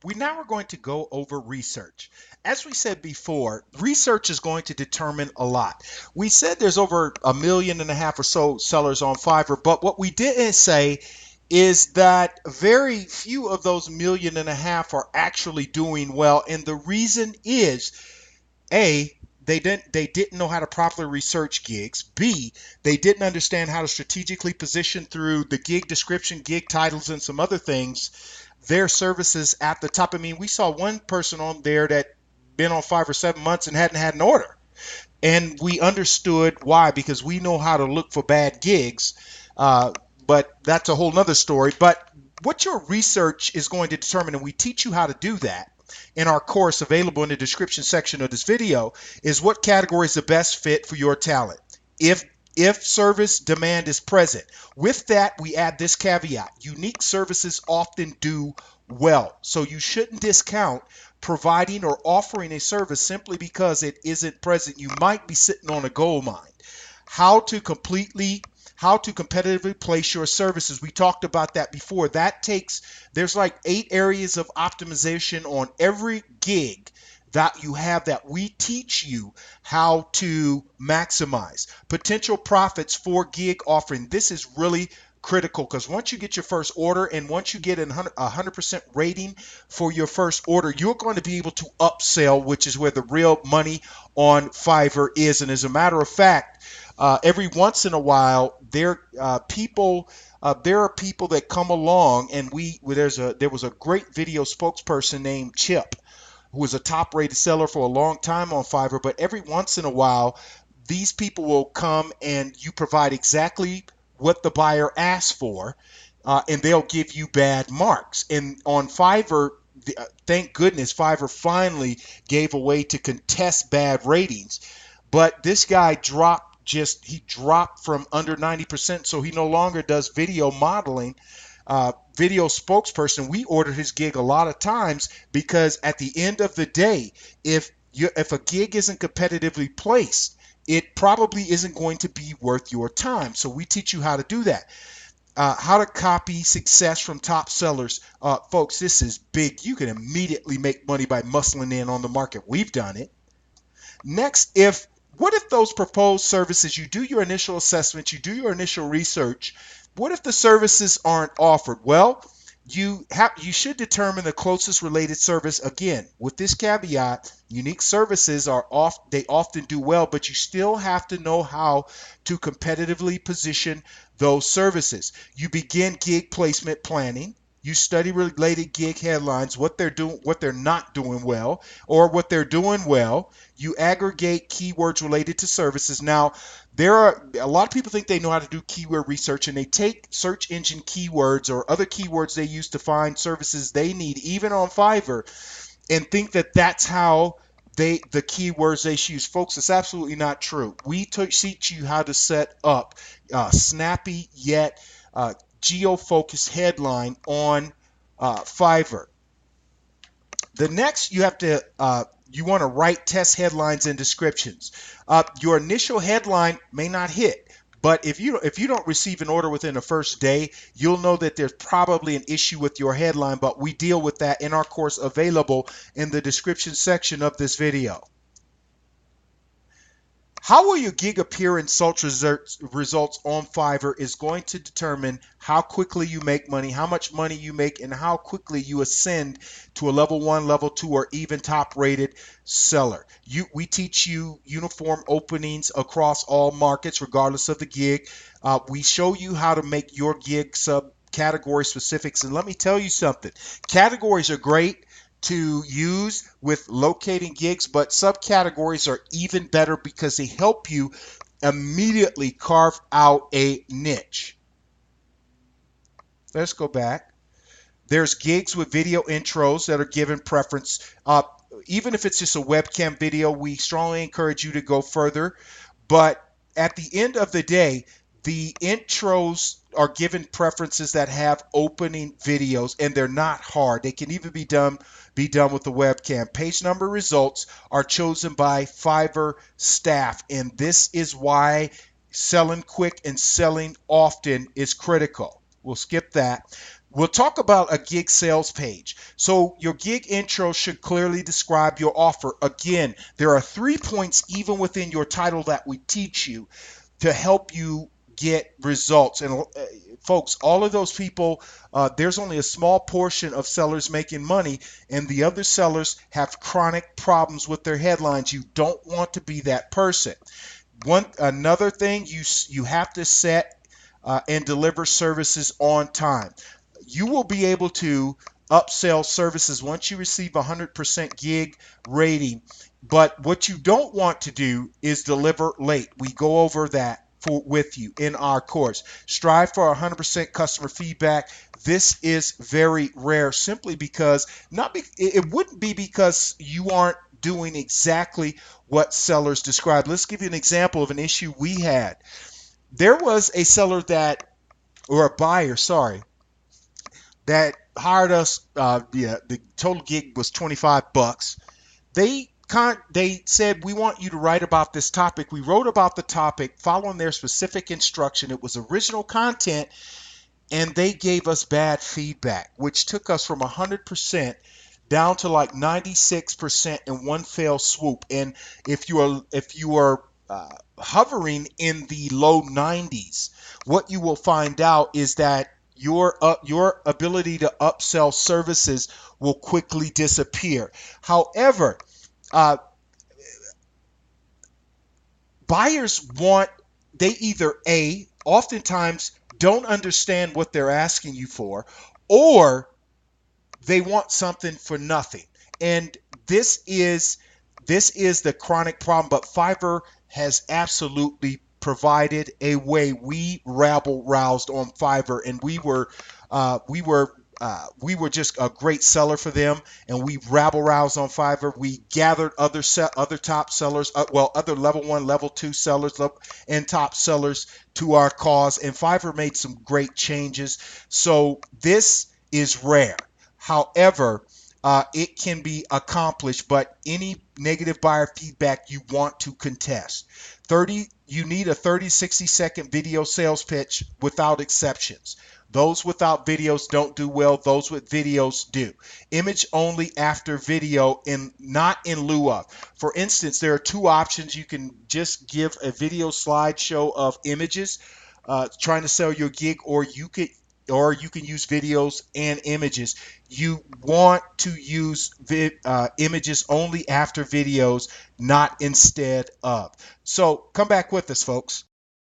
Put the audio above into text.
We now are going to go over research. As we said before, research is going to determine a lot. We said there's over 1.5 million or so sellers on Fiverr, but what we didn't say is that very few of those 1.5 million are actually doing well. And the reason is A, they didn't know how to properly research gigs. B, they didn't understand how to strategically position through the gig description, gig titles, and some other things their services at the top. I mean, we saw one person on there that been on 5 or 7 months and hadn't had an order. And we understood why, because we know how to look for bad gigs. Uh, but that's a whole nother story. But what your research is going to determine, and we teach you how to do that in our course available in the description section of this video, is what category is the best fit for your talent. If service demand is present. With that, we add this caveat. Unique services often do well. So you shouldn't discount providing or offering a service simply because it isn't present. You might be sitting on a gold mine. How to competitively place your services. We talked about that before. There's like 8 areas of optimization on every gig that you have that we teach you how to maximize potential profits for gig offering. This is really critical, because once you get your first order and once you get a 100% rating for your first order, you're going to be able to upsell, which is where the real money on Fiverr is. And as a matter of fact, every once in a while, there are people that come along, and there was a great video spokesperson named Chip, who was a top rated seller for a long time on Fiverr. But every once in a while, these people will come and you provide exactly what the buyer asks for, and they'll give you bad marks. And on Fiverr, thank goodness Fiverr finally gave a way to contest bad ratings. But this guy dropped from under 90%, so he no longer does video modeling, video spokesperson. We ordered his gig a lot of times because at the end of the day, if a gig isn't competitively placed, it probably isn't going to be worth your time. So we teach you how to do that. How to copy success from top sellers. Folks, this is big. You can immediately make money by muscling in on the market. We've done it. Next, what if those proposed services, you do your initial assessment, you do your initial research, what if the services aren't offered? Well, you should determine the closest related service. Again, with this caveat, unique services they often do well, but you still have to know how to competitively position those services. You begin gig placement planning. You study related gig headlines, what they're doing, what they're not doing well, or what they're doing well. You aggregate keywords related to services. Now, there are a lot of people think they know how to do keyword research, and they take search engine keywords or other keywords they use to find services they need, even on Fiverr, and think that that's how the keywords they use. Folks, it's absolutely not true. We teach you how to set up snappy yet geo-focused headline on Fiverr. The next, you want to write test headlines and descriptions. Your initial headline may not hit, but if you don't receive an order within the first day, you'll know that there's probably an issue with your headline. But we deal with that in our course available in the description section of this video. How will your gig appear in search results on Fiverr is going to determine how quickly you make money, how much money you make, and how quickly you ascend to a level 1, level 2, or even top rated seller. We teach you uniform openings across all markets, regardless of the gig. We show you how to make your gig subcategory specifics. And let me tell you something, categories are great to use with locating gigs, but subcategories are even better because they help you immediately carve out a niche. Let's go back. There's gigs with video intros that are given preference. Even if it's just a webcam video, we strongly encourage you to go further. But at the end of the day, the intros are given preferences that have opening videos, and they're not hard. They can even be done with the webcam. Page number results are chosen by Fiverr staff, and this is why selling quick and selling often is critical. We'll skip that. We'll talk about a gig sales page. So your gig intro should clearly describe your offer. Again, there are 3 points even within your title that we teach you to help you get results. And folks, all of those people, there's only a small portion of sellers making money, and the other sellers have chronic problems with their headlines. You don't want to be that person. Another thing, you have to set and deliver services on time. You will be able to upsell services once you receive 100% gig rating. But what you don't want to do is deliver late. We go over that with you in our course. Strive for 100% customer feedback. This is very rare simply because it wouldn't be because you aren't doing exactly what sellers describe. Let's give you an example of an issue we had. There was a seller or a buyer, sorry, that hired us. Yeah, the total gig was $25. They said, we want you to write about this topic. We wrote about the topic following their specific instruction. It was original content, and they gave us bad feedback, which took us from 100% down to like 96% in one fell swoop. And if you are hovering in the low 90s, what you will find out is that your ability to upsell services will quickly disappear. However, uh, buyers they either oftentimes don't understand what they're asking you for, or they want something for nothing. And this is the chronic problem, but Fiverr has absolutely provided a way. We rabble roused on Fiverr, and we were just a great seller for them, and we rabble roused on Fiverr. We gathered other top sellers, other level 1, level 2 sellers, and top sellers to our cause, and Fiverr made some great changes. So this is rare. However, it can be accomplished, but any negative buyer feedback you want to contest. You need a 30, 60-second video sales pitch without exceptions. Those without videos don't do well. Those with videos do. Image only after video, and not in lieu of. For instance, there are two options. You can just give a video slideshow of images trying to sell your gig, or you can use videos and images. You want to use images only after videos, not instead of. So come back with us, folks.